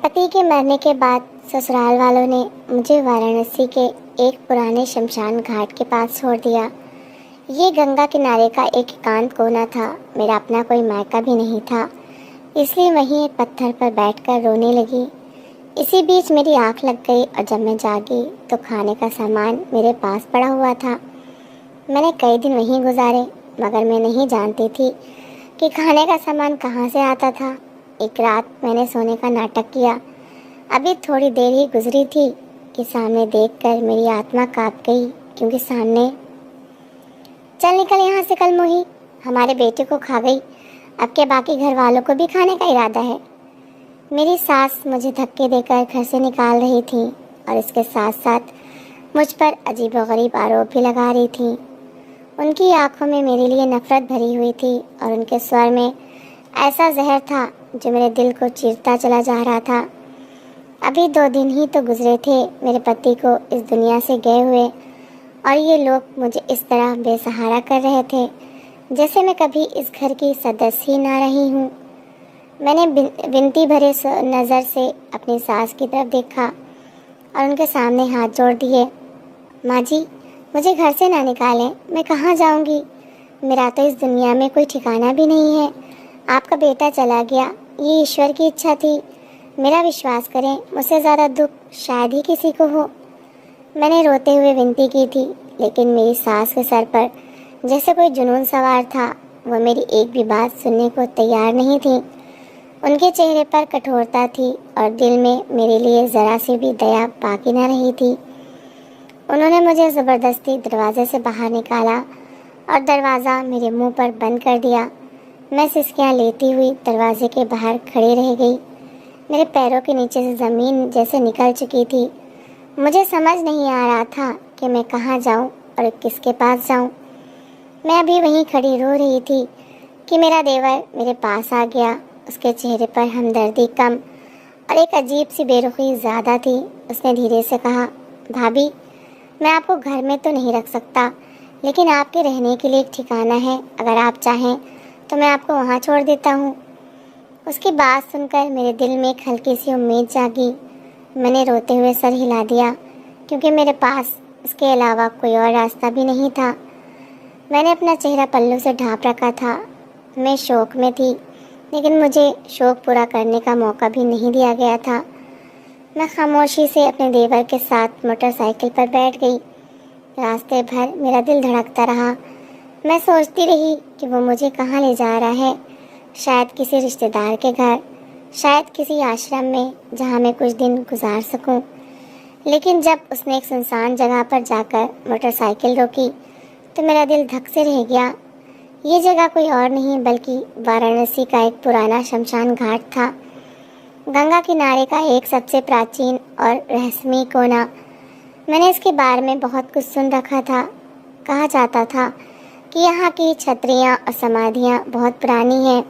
पति के मरने के बाद ससुराल वालों ने मुझे वाराणसी के एक पुराने शमशान घाट के पास छोड़ दिया। ये गंगा किनारे का एक एकांत कोना था। मेरा अपना कोई मायका भी नहीं था, इसलिए वहीं एक पत्थर पर बैठकर रोने लगी। इसी बीच मेरी आंख लग गई और जब मैं जागी तो खाने का सामान मेरे पास पड़ा हुआ था। मैंने कई दिन वहीं गुजारे, मगर मैं नहीं जानती थी कि खाने का सामान कहाँ से आता था। एक रात मैंने सोने का नाटक किया। अभी थोड़ी देर ही गुजरी थी कि सामने देखकर मेरी आत्मा कांप गई, क्योंकि सामने चल निकल यहाँ से कल मोही, हमारे बेटे को खा गई, अब के बाकी घर वालों को भी खाने का इरादा है। मेरी सास मुझे धक्के देकर घर से निकाल रही थी और इसके साथ साथ मुझ पर अजीबोगरीब आरोप भी लगा रही थी। उनकी आंखों में मेरे लिए नफरत भरी हुई थी और उनके स्वर में ऐसा जहर था जो मेरे दिल को चीरता चला जा रहा था। अभी 2 दिन ही तो गुजरे थे मेरे पति को इस दुनिया से गए हुए, और ये लोग मुझे इस तरह बेसहारा कर रहे थे जैसे मैं कभी इस घर की सदस्य ही ना रही हूँ। मैंने विनती भरे नज़र से अपनी सास की तरफ देखा और उनके सामने हाथ जोड़ दिए। माँ जी, मुझे घर से ना निकालें, मैं कहाँ जाऊँगी? मेरा तो इस दुनिया में कोई ठिकाना भी नहीं है। आपका बेटा चला गया, ये ईश्वर की इच्छा थी। मेरा विश्वास करें, मुझसे ज़्यादा दुख शायद ही किसी को हो। मैंने रोते हुए विनती की थी, लेकिन मेरी सास के सर पर जैसे कोई जुनून सवार था। वो मेरी एक भी बात सुनने को तैयार नहीं थी। उनके चेहरे पर कठोरता थी और दिल में मेरे लिए ज़रा सी भी दया बाकी न रही थी। उन्होंने मुझे ज़बरदस्ती दरवाजे से बाहर निकाला और दरवाज़ा मेरे मुंह पर बंद कर दिया। मैं सिसकियाँ लेती हुई दरवाजे के बाहर खड़ी रह गई। मेरे पैरों के नीचे से ज़मीन जैसे निकल चुकी थी। मुझे समझ नहीं आ रहा था कि मैं कहाँ जाऊँ और किसके पास जाऊँ। मैं अभी वहीं खड़ी रो रही थी कि मेरा देवर मेरे पास आ गया। उसके चेहरे पर हमदर्दी कम और एक अजीब सी बेरुखी ज़्यादा थी। उसने धीरे से कहा, भाभी, मैं आपको घर में तो नहीं रख सकता, लेकिन आपके रहने के लिए एक ठिकाना है। अगर आप चाहें तो मैं आपको वहाँ छोड़ देता हूँ। उसकी बात सुनकर मेरे दिल में एक हल्की सी उम्मीद जागी। मैंने रोते हुए सर हिला दिया, क्योंकि मेरे पास इसके अलावा कोई और रास्ता भी नहीं था। मैंने अपना चेहरा पल्लू से ढाँप रखा था। मैं शौक में थी, लेकिन मुझे शौक पूरा करने का मौका भी नहीं दिया गया था। मैं खामोशी से अपने देवर के साथ मोटरसाइकिल पर बैठ गई। रास्ते भर मेरा दिल धड़कता रहा। मैं सोचती रही कि वो मुझे कहाँ ले जा रहा है। शायद किसी रिश्तेदार के घर, शायद किसी आश्रम में जहाँ मैं कुछ दिन गुजार सकूं। लेकिन जब उसने एक सुनसान जगह पर जाकर मोटरसाइकिल रोकी तो मेरा दिल धक से रह गया। ये जगह कोई और नहीं बल्कि वाराणसी का एक पुराना शमशान घाट था। गंगा किनारे का एक सबसे प्राचीन और रहस्यमय कोना। मैंने इसके बारे में बहुत कुछ सुन रखा था। कहा जाता था कि यहाँ की छतरियाँ और समाधियाँ बहुत पुरानी हैं।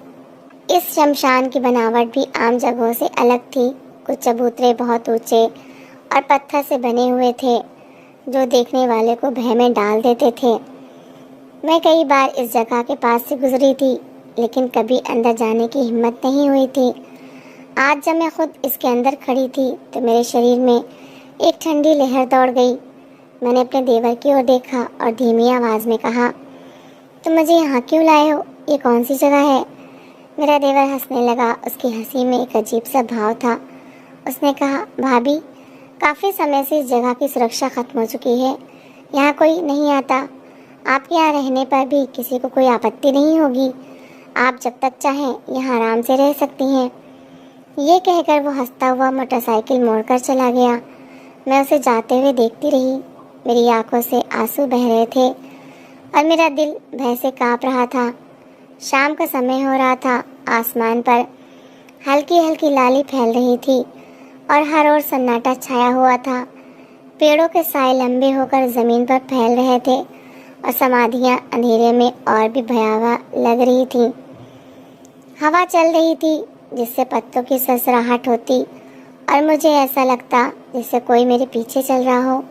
इस शमशान की बनावट भी आम जगहों से अलग थी। कुछ चबूतरे बहुत ऊंचे और पत्थर से बने हुए थे, जो देखने वाले को भय में डाल देते थे। मैं कई बार इस जगह के पास से गुजरी थी, लेकिन कभी अंदर जाने की हिम्मत नहीं हुई थी। आज जब मैं खुद इसके अंदर खड़ी थी तो मेरे शरीर में एक ठंडी लहर दौड़ गई। मैंने अपने देवर की ओर देखा और धीमी आवाज़ में कहा, तुम मुझे यहाँ क्यों लाए हो? ये कौन सी जगह है? मेरा देवर हंसने लगा। उसकी हंसी में एक अजीब सा भाव था। उसने कहा, भाभी, काफ़ी समय से इस जगह की सुरक्षा खत्म हो चुकी है। यहाँ कोई नहीं आता। आपके यहाँ रहने पर भी किसी को कोई आपत्ति नहीं होगी। आप जब तक चाहें यहाँ आराम से रह सकती हैं। ये कहकर वो हंसता हुआ मोटरसाइकिल मोड़कर चला गया। मैं उसे जाते हुए देखती रही। मेरी आंखों से आंसू बह रहे थे और मेरा दिल भय से काँप रहा था। शाम का समय हो रहा था। आसमान पर हल्की हल्की लाली फैल रही थी और हर ओर सन्नाटा छाया हुआ था। पेड़ों के साए लंबे होकर ज़मीन पर फैल रहे थे और समाधियाँ अंधेरे में और भी भयावह लग रही थी। हवा चल रही थी जिससे पत्तों की सरसराहट होती और मुझे ऐसा लगता जैसे कोई मेरे पीछे चल रहा हो।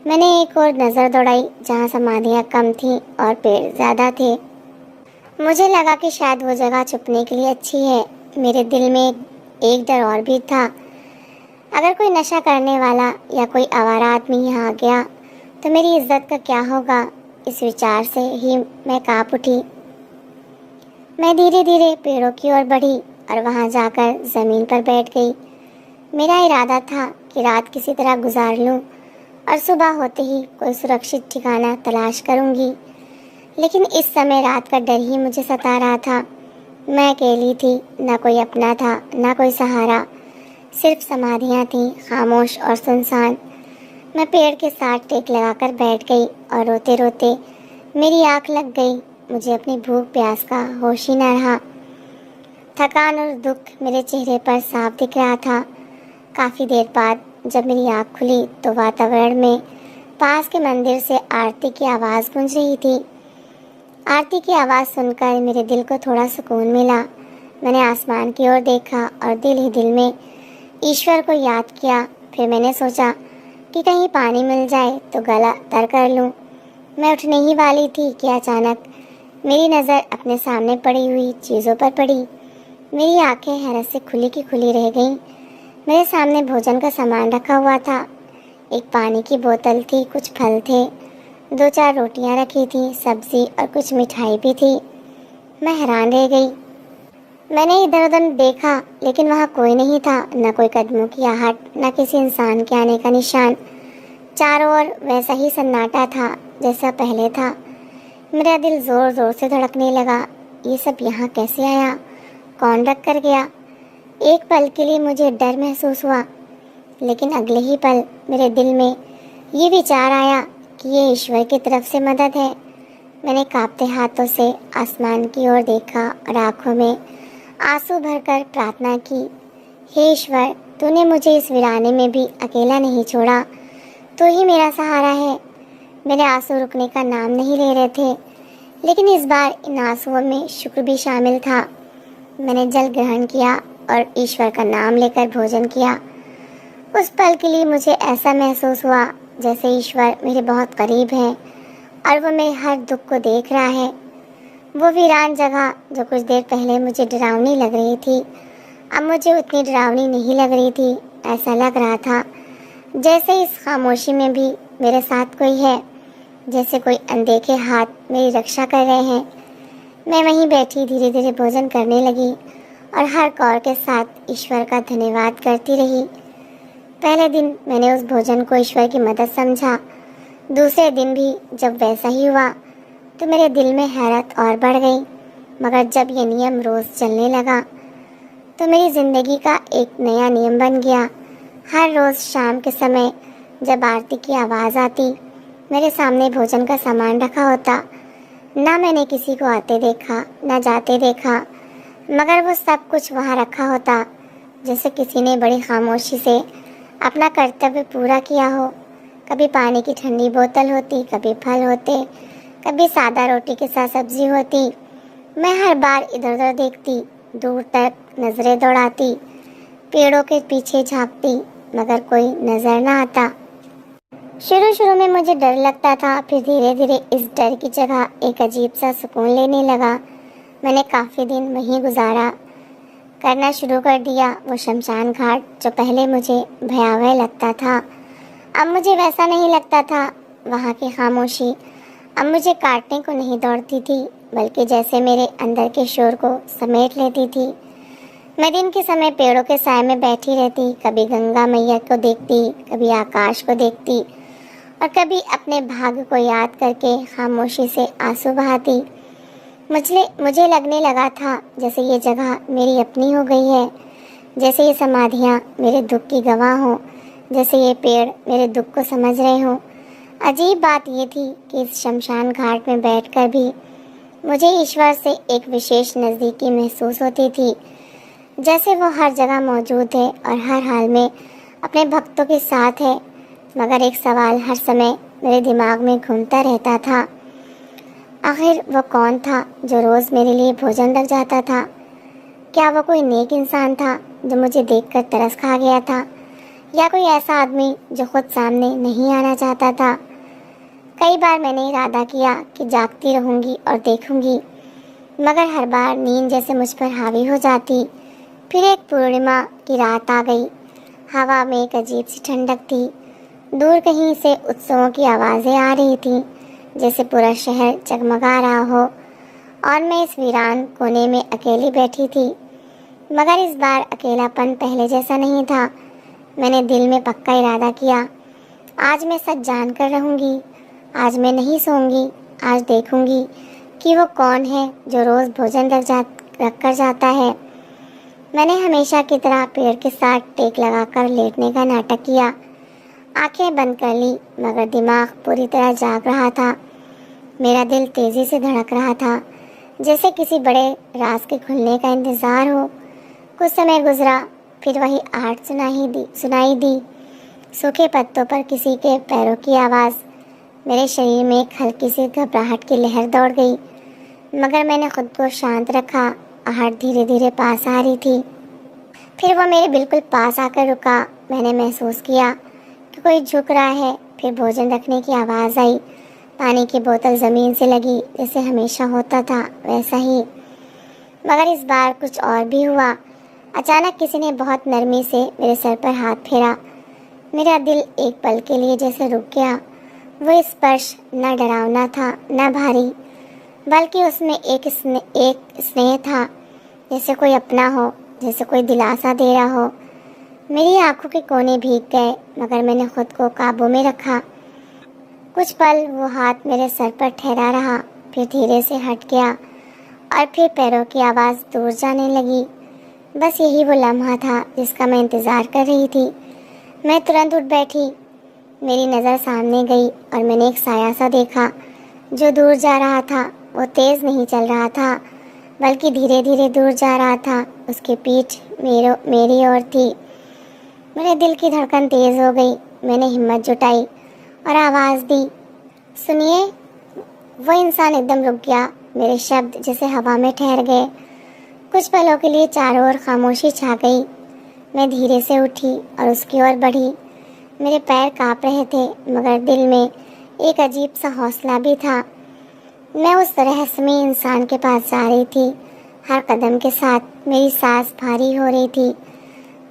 मैंने एक और नज़र दौड़ाई जहाँ समाधियाँ कम थीं और पेड़ ज़्यादा थे। मुझे लगा कि शायद वो जगह छुपने के लिए अच्छी है। मेरे दिल में एक डर और भी था, अगर कोई नशा करने वाला या कोई आवारा आदमी यहाँ आ गया तो मेरी इज्जत का क्या होगा। इस विचार से ही मैं कांप उठी। मैं धीरे धीरे पेड़ों की ओर बढ़ी और वहाँ जाकर ज़मीन पर बैठ गई। मेरा इरादा था कि रात किसी तरह गुजार लूँ और सुबह होते ही कोई सुरक्षित ठिकाना तलाश करूँगी। लेकिन इस समय रात का डर ही मुझे सता रहा था। मैं अकेली थी, ना कोई अपना था, ना कोई सहारा, सिर्फ समाधियाँ थीं, खामोश और सुनसान। मैं पेड़ के साथ टेक लगाकर बैठ गई और रोते रोते मेरी आँख लग गई। मुझे अपनी भूख प्यास का होश ही न रहा। थकान और दुख मेरे चेहरे पर साफ दिख रहा था। काफ़ी देर बाद जब मेरी आँख खुली तो वातावरण में पास के मंदिर से आरती की आवाज़ गूंज रही थी। आरती की आवाज़ सुनकर मेरे दिल को थोड़ा सुकून मिला। मैंने आसमान की ओर देखा और दिल ही दिल में ईश्वर को याद किया। फिर मैंने सोचा कि कहीं पानी मिल जाए तो गला तर कर लूं। मैं उठने ही वाली थी कि अचानक मेरी नज़र अपने सामने पड़ी हुई चीज़ों पर पड़ी। मेरी आंखें हैरत से खुली की खुली रह गईं। मेरे सामने भोजन का सामान रखा हुआ था। एक पानी की बोतल थी, कुछ फल थे, 2-4 रोटियां रखी थी, सब्जी और कुछ मिठाई भी थी। मैं हैरान रह गई। मैंने इधर उधर देखा लेकिन वहाँ कोई नहीं था, न कोई कदमों की आहट, न किसी इंसान के आने का निशान। चारों ओर वैसा ही सन्नाटा था जैसा पहले था। मेरा दिल जोर जोर से धड़कने लगा। ये सब यहाँ कैसे आया? कौन रख कर गया? एक पल के लिए मुझे डर महसूस हुआ, लेकिन अगले ही पल मेरे दिल में ये विचार आया कि ये ईश्वर की तरफ से मदद है। मैंने कांपते हाथों से आसमान की ओर देखा और आंखों में आंसू भरकर प्रार्थना की, हे ईश्वर, तूने मुझे इस वीराने में भी अकेला नहीं छोड़ा, तू ही मेरा सहारा है। मेरे आंसू रुकने का नाम नहीं ले रहे थे, लेकिन इस बार इन आंसुओं में शुक्र भी शामिल था। मैंने जल ग्रहण किया और ईश्वर का नाम लेकर भोजन किया। उस पल के लिए मुझे ऐसा महसूस हुआ जैसे ईश्वर मेरे बहुत करीब है और वो मेरे हर दुख को देख रहा है। वो वीरान जगह जो कुछ देर पहले मुझे डरावनी लग रही थी, अब मुझे उतनी डरावनी नहीं लग रही थी। ऐसा लग रहा था जैसे इस खामोशी में भी मेरे साथ कोई है, जैसे कोई अनदेखे हाथ मेरी रक्षा कर रहे हैं। मैं वहीं बैठी धीरे धीरे भोजन करने लगी और हर कौर के साथ ईश्वर का धन्यवाद करती रही। पहले दिन मैंने उस भोजन को ईश्वर की मदद समझा। दूसरे दिन भी जब वैसा ही हुआ तो मेरे दिल में हैरत और बढ़ गई। मगर जब ये नियम रोज़ चलने लगा तो मेरी ज़िंदगी का एक नया नियम बन गया। हर रोज़ शाम के समय जब आरती की आवाज़ आती, मेरे सामने भोजन का सामान रखा होता। ना मैंने किसी को आते देखा, ना जाते देखा, मगर वो सब कुछ वहाँ रखा होता जैसे किसी ने बड़ी खामोशी से अपना कर्तव्य पूरा किया हो। कभी पानी की ठंडी बोतल होती, कभी फल होते, कभी सादा रोटी के साथ सब्जी होती। मैं हर बार इधर उधर देखती, दूर तक नजरें दौड़ाती, पेड़ों के पीछे झांकती, मगर कोई नजर ना आता। शुरू में मुझे डर लगता था, फिर धीरे धीरे इस डर की जगह एक अजीब सा सुकून लेने लगा। मैंने काफ़ी दिन वहीं गुजारा करना शुरू कर दिया। वो शमशान घाट जो पहले मुझे भयावह लगता था, अब मुझे वैसा नहीं लगता था। वहाँ की खामोशी अब मुझे काटने को नहीं दौड़ती थी, बल्कि जैसे मेरे अंदर के शोर को समेट लेती थी। मैं दिन के समय पेड़ों के साए में बैठी रहती, कभी गंगा मैया को देखती, कभी आकाश को देखती और कभी अपने भाग्य को याद करके खामोशी से आंसू बहाती। मुझे लगने लगा था जैसे ये जगह मेरी अपनी हो गई है, जैसे ये समाधियाँ मेरे दुख की गवाह हों, जैसे ये पेड़ मेरे दुख को समझ रहे हों। अजीब बात ये थी कि इस शमशान घाट में बैठकर भी मुझे ईश्वर से एक विशेष नज़दीकी महसूस होती थी, जैसे वो हर जगह मौजूद है और हर हाल में अपने भक्तों के साथ है। मगर एक सवाल हर समय मेरे दिमाग में घूमता रहता था, आखिर वो कौन था जो रोज़ मेरे लिए भोजन रख जाता था? क्या वो कोई नेक इंसान था जो मुझे देखकर तरस खा गया था, या कोई ऐसा आदमी जो खुद सामने नहीं आना चाहता था? कई बार मैंने इरादा किया कि जागती रहूंगी और देखूंगी, मगर हर बार नींद जैसे मुझ पर हावी हो जाती। फिर एक पूर्णिमा की रात आ गई। हवा में एक अजीब सी ठंडक थी। दूर कहीं से उत्सवों की आवाज़ें आ रही थीं, जैसे पूरा शहर जगमगा रहा हो। और मैं इस वीरान कोने में अकेली बैठी थी। मगर इस बार अकेलापन पहले जैसा नहीं था। मैंने दिल में पक्का इरादा किया, आज मैं सच जान कर रहूँगी। आज मैं नहीं सोऊंगी। आज देखूंगी कि वो कौन है जो रोज़ भोजन रख कर जाता है। मैंने हमेशा की तरह पेड़ के साथ टेक लगाकर लेटने का नाटक किया। आंखें बंद कर ली, मगर दिमाग पूरी तरह जाग रहा था। मेरा दिल तेज़ी से धड़क रहा था, जैसे किसी बड़े राज के खुलने का इंतज़ार हो। कुछ समय गुजरा, फिर वही आहट सुनाई दी। सूखे पत्तों पर किसी के पैरों की आवाज़। मेरे शरीर में एक हल्की सी घबराहट की लहर दौड़ गई, मगर मैंने खुद को शांत रखा। आहट धीरे धीरे पास आ रही थी। फिर वो मेरे बिल्कुल पास आकर रुका। मैंने महसूस किया कि कोई झुक रहा है। फिर भोजन रखने की आवाज़ आई। पानी की बोतल ज़मीन से लगी, जैसे हमेशा होता था वैसा ही। मगर इस बार कुछ और भी हुआ। अचानक किसी ने बहुत नरमी से मेरे सर पर हाथ फेरा। मेरा दिल एक पल के लिए जैसे रुक गया। वो स्पर्श न डरावना था न भारी, बल्कि उसमें एक स्नेह था, जैसे कोई अपना हो, जैसे कोई दिलासा दे रहा हो। मेरी आंखों के कोने भीग गए, मगर मैंने खुद को काबू में रखा। कुछ पल वो हाथ मेरे सर पर ठहरा रहा, फिर धीरे से हट गया और फिर पैरों की आवाज़ दूर जाने लगी। बस यही वो लम्हा था जिसका मैं इंतज़ार कर रही थी। मैं तुरंत उठ बैठी। मेरी नज़र सामने गई और मैंने एक साया सा देखा जो दूर जा रहा था। वो तेज़ नहीं चल रहा था, बल्कि धीरे धीरे दूर जा रहा था। उसकी पीठ मेरी ओर थी। मेरे दिल की धड़कन तेज़ हो गई। मैंने हिम्मत जुटाई और आवाज़ दी, सुनिए। वो इंसान एकदम रुक गया। मेरे शब्द जैसे हवा में ठहर गए। कुछ पलों के लिए चारों ओर खामोशी छा गई। मैं धीरे से उठी और उसकी ओर बढ़ी। मेरे पैर काँप रहे थे, मगर दिल में एक अजीब सा हौसला भी था। मैं उस रहस्यमय इंसान के पास जा रही थी। हर कदम के साथ मेरी सांस भारी हो रही थी।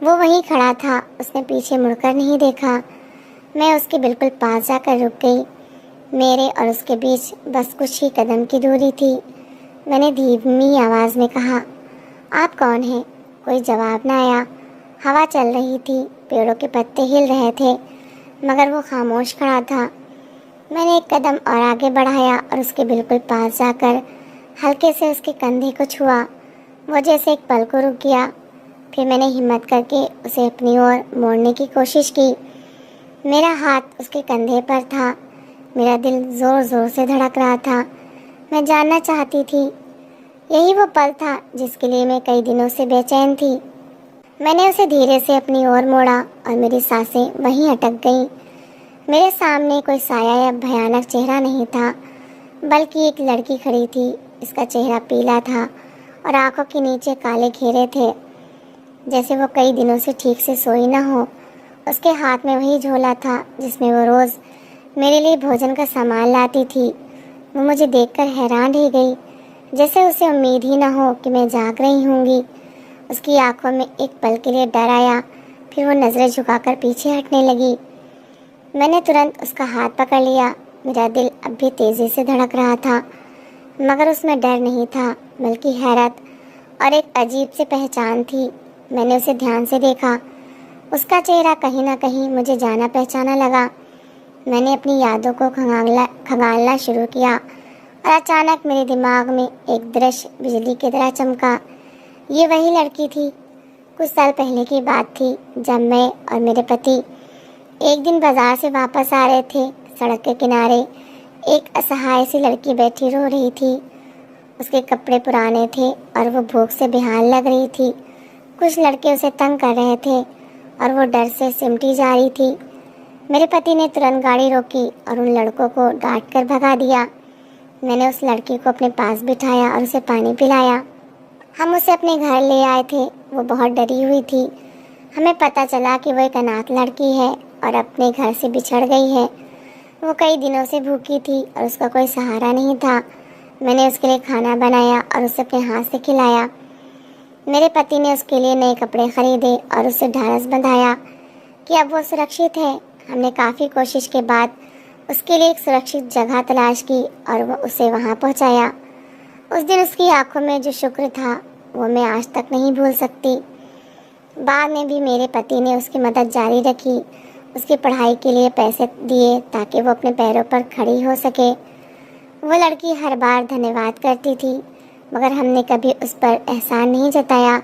वो वहीं खड़ा था। उसने पीछे मुड़कर नहीं देखा। मैं उसके बिल्कुल पास जाकर रुक गई। मेरे और उसके बीच बस कुछ ही कदम की दूरी थी। मैंने धीमी आवाज़ में कहा, आप कौन हैं? कोई जवाब न आया। हवा चल रही थी, पेड़ों के पत्ते हिल रहे थे, मगर वो खामोश खड़ा था। मैंने एक कदम और आगे बढ़ाया और उसके बिल्कुल पास जाकर हल्के से उसके कंधे को छुआ। वो जैसे एक पल को रुक गया। फिर मैंने हिम्मत करके उसे अपनी ओर मोड़ने की कोशिश की। मेरा हाथ उसके कंधे पर था। मेरा दिल ज़ोर ज़ोर से धड़क रहा था। मैं जानना चाहती थी। यही वो पल था जिसके लिए मैं कई दिनों से बेचैन थी। मैंने उसे धीरे से अपनी ओर मोड़ा और मेरी सांसें वहीं अटक गईं। मेरे सामने कोई साया या भयानक चेहरा नहीं था, बल्कि एक लड़की खड़ी थी। इसका चेहरा पीला था और आंखों के नीचे काले घेरे थे, जैसे वो कई दिनों से ठीक से सोई न हो। उसके हाथ में वही झोला था जिसमें वो रोज़ मेरे लिए भोजन का सामान लाती थी। वो मुझे देखकर हैरान रह गई, जैसे उसे उम्मीद ही न हो कि मैं जाग रही होंगी। उसकी आंखों में एक पल के लिए डर आया, फिर वो नज़रें झुकाकर पीछे हटने लगी। मैंने तुरंत उसका हाथ पकड़ लिया। मेरा दिल अब भी तेज़ी से धड़क रहा था, मगर उसमें डर नहीं था, बल्कि हैरत और एक अजीब सी पहचान थी। मैंने उसे ध्यान से देखा। उसका चेहरा कहीं ना कहीं मुझे जाना पहचाना लगा। मैंने अपनी यादों को खंगालना शुरू किया और अचानक मेरे दिमाग में एक दृश्य बिजली की तरह चमका। ये वही लड़की थी। कुछ साल पहले की बात थी, जब मैं और मेरे पति एक दिन बाजार से वापस आ रहे थे। सड़क के किनारे एक असहाय सी लड़की बैठी रो रही थी। उसके कपड़े पुराने थे और वो भूख से बेहाल लग रही थी। कुछ लड़के उसे तंग कर रहे थे और वो डर से सिमटी जा रही थी। मेरे पति ने तुरंत गाड़ी रोकी और उन लड़कों को डांट कर भगा दिया। मैंने उस लड़की को अपने पास बिठाया और उसे पानी पिलाया। हम उसे अपने घर ले आए थे। वो बहुत डरी हुई थी। हमें पता चला कि वो एक अनाथ लड़की है और अपने घर से बिछड़ गई है। वो कई दिनों से भूखी थी और उसका कोई सहारा नहीं था। मैंने उसके लिए खाना बनाया और उसे अपने हाथ से खिलाया। मेरे पति ने उसके लिए नए कपड़े खरीदे और उसे ढाढ़स बंधाया कि अब वो सुरक्षित है। हमने काफ़ी कोशिश के बाद उसके लिए एक सुरक्षित जगह तलाश की और वो उसे वहाँ पहुँचाया। उस दिन उसकी आंखों में जो शुक्र था वो मैं आज तक नहीं भूल सकती। बाद में भी मेरे पति ने उसकी मदद जारी रखी, उसकी पढ़ाई के लिए पैसे दिए ताकि वो अपने पैरों पर खड़ी हो सके। वो लड़की हर बार धन्यवाद करती थी, मगर हमने कभी उस पर एहसान नहीं जताया।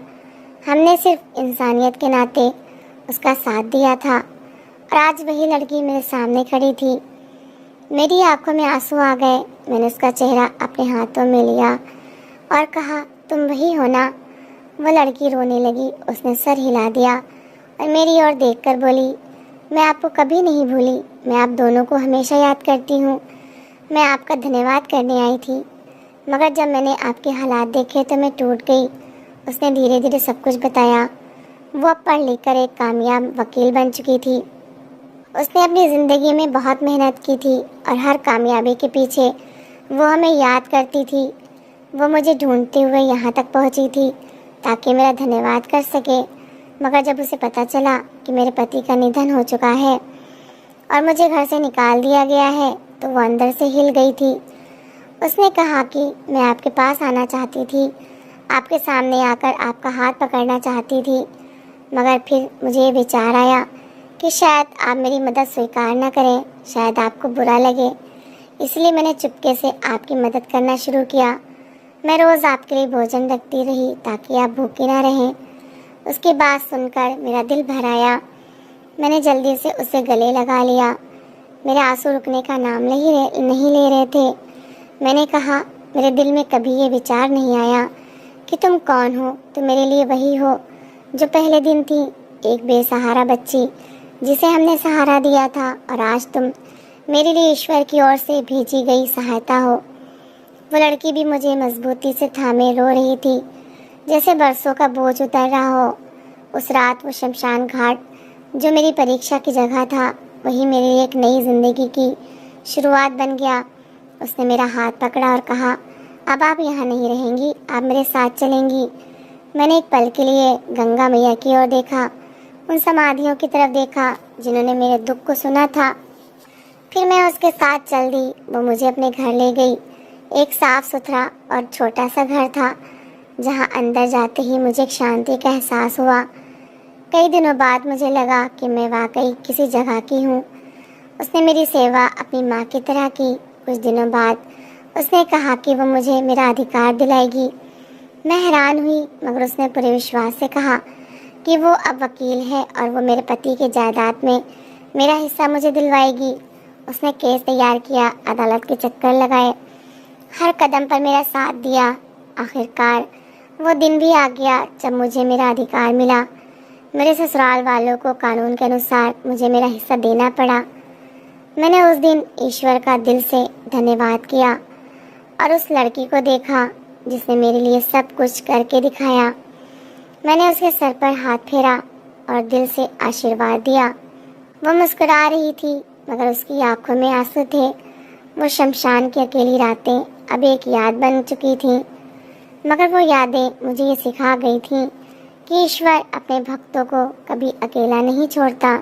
हमने सिर्फ इंसानियत के नाते उसका साथ दिया था और आज वही लड़की मेरे सामने खड़ी थी। मेरी आंखों में आंसू आ गए। मैंने उसका चेहरा अपने हाथों में लिया और कहा, तुम वही हो ना? वो लड़की रोने लगी। उसने सर हिला दिया और मेरी ओर देखकर बोली, मैं आपको कभी नहीं भूली। मैं आप दोनों को हमेशा याद करती हूँ। मैं आपका धन्यवाद करने आई थी, मगर जब मैंने आपके हालात देखे तो मैं टूट गई। उसने धीरे धीरे सब कुछ बताया। वो अब पढ़ लिख कर एक कामयाब वकील बन चुकी थी। उसने अपनी ज़िंदगी में बहुत मेहनत की थी और हर कामयाबी के पीछे वो हमें याद करती थी। वो मुझे ढूंढते हुए यहाँ तक पहुँची थी ताकि मेरा धन्यवाद कर सके, मगर जब उसे पता चला कि मेरे पति का निधन हो चुका है और मुझे घर से निकाल दिया गया है तो वो अंदर से हिल गई थी। उसने कहा कि मैं आपके पास आना चाहती थी, आपके सामने आकर आपका हाथ पकड़ना चाहती थी, मगर फिर मुझे ये विचार आया कि शायद आप मेरी मदद स्वीकार न करें, शायद आपको बुरा लगे, इसलिए मैंने चुपके से आपकी मदद करना शुरू किया। मैं रोज़ आपके लिए भोजन रखती रही ताकि आप भूखे ना रहें। उसकी बात सुनकर मेरा दिल भर आया। मैंने जल्दी से उसे गले लगा लिया। मेरे आंसू रुकने का नाम नहीं ले रहे थे। मैंने कहा, मेरे दिल में कभी ये विचार नहीं आया कि तुम कौन हो। तुम मेरे लिए वही हो जो पहले दिन थी, एक बेसहारा बच्ची जिसे हमने सहारा दिया था, और आज तुम मेरे लिए ईश्वर की ओर से भेजी गई सहायता हो। वो लड़की भी मुझे मजबूती से थामे रो रही थी, जैसे बरसों का बोझ उतर रहा हो। उस रात वो शमशान घाट जो मेरी परीक्षा की जगह था, वही मेरे लिए एक नई जिंदगी की शुरुआत बन गया। उसने मेरा हाथ पकड़ा और कहा, अब आप यहाँ नहीं रहेंगी, आप मेरे साथ चलेंगी। मैंने एक पल के लिए गंगा मैया की ओर देखा, उन समाधियों की तरफ देखा जिन्होंने मेरे दुख को सुना था। फिर मैं उसके साथ चल दी। वो मुझे अपने घर ले गई। एक साफ सुथरा और छोटा सा घर था, जहाँ अंदर जाते ही मुझे एक शांति का एहसास हुआ। कई दिनों बाद मुझे लगा कि मैं वाकई किसी जगह की हूँ। उसने मेरी सेवा अपनी माँ की तरह की। कुछ दिनों बाद उसने कहा कि वो मुझे मेरा अधिकार दिलाएगी। मैं हैरान हुई, मगर उसने पूरे विश्वास से कहा कि वो अब वकील है और वो मेरे पति के जायदाद में मेरा हिस्सा मुझे दिलवाएगी। उसने केस तैयार किया, अदालत के चक्कर लगाए, हर कदम पर मेरा साथ दिया। आखिरकार वो दिन भी आ गया जब मुझे मेरा अधिकार मिला। मेरे ससुराल वालों को कानून के अनुसार मुझे मेरा हिस्सा देना पड़ा। मैंने उस दिन ईश्वर का दिल से धन्यवाद किया और उस लड़की को देखा जिसने मेरे लिए सब कुछ करके दिखाया। मैंने उसके सर पर हाथ फेरा और दिल से आशीर्वाद दिया। वो मुस्कुरा रही थी, मगर उसकी आंखों में आंसू थे। वो शमशान की अकेली रातें अब एक याद बन चुकी थीं, मगर वो यादें मुझे ये सिखा गई थीं कि ईश्वर अपने भक्तों को कभी अकेला नहीं छोड़ता।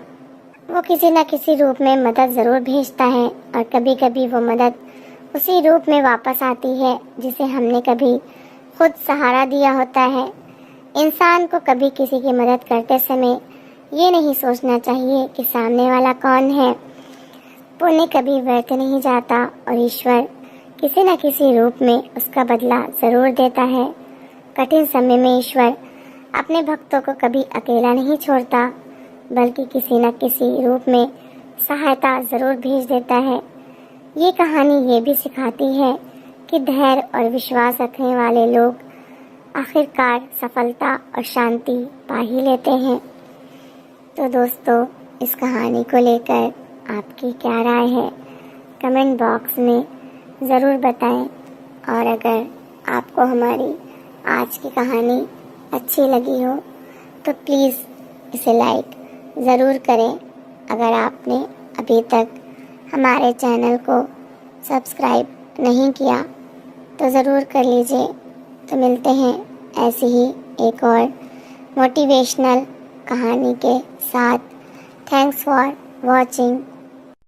वो किसी न किसी रूप में मदद ज़रूर भेजता है और कभी कभी वो मदद उसी रूप में वापस आती है जिसे हमने कभी खुद सहारा दिया होता है। इंसान को कभी किसी की मदद करते समय ये नहीं सोचना चाहिए कि सामने वाला कौन है। पुण्य कभी व्यर्थ नहीं जाता और ईश्वर किसी न किसी रूप में उसका बदला ज़रूर देता है। कठिन समय में ईश्वर अपने भक्तों को कभी अकेला नहीं छोड़ता, बल्कि किसी न किसी रूप में सहायता ज़रूर भेज देता है। ये कहानी ये भी सिखाती है कि धैर्य और विश्वास रखने वाले लोग आखिरकार सफलता और शांति पा ही लेते हैं। तो दोस्तों, इस कहानी को लेकर आपकी क्या राय है, कमेंट बॉक्स में ज़रूर बताएं। और अगर आपको हमारी आज की कहानी अच्छी लगी हो तो प्लीज़ इसे लाइक ज़रूर करें। अगर आपने अभी तक हमारे चैनल को सब्सक्राइब नहीं किया तो ज़रूर कर लीजिए। तो मिलते हैं ऐसी ही एक और मोटिवेशनल कहानी के साथ। Thanks for watching.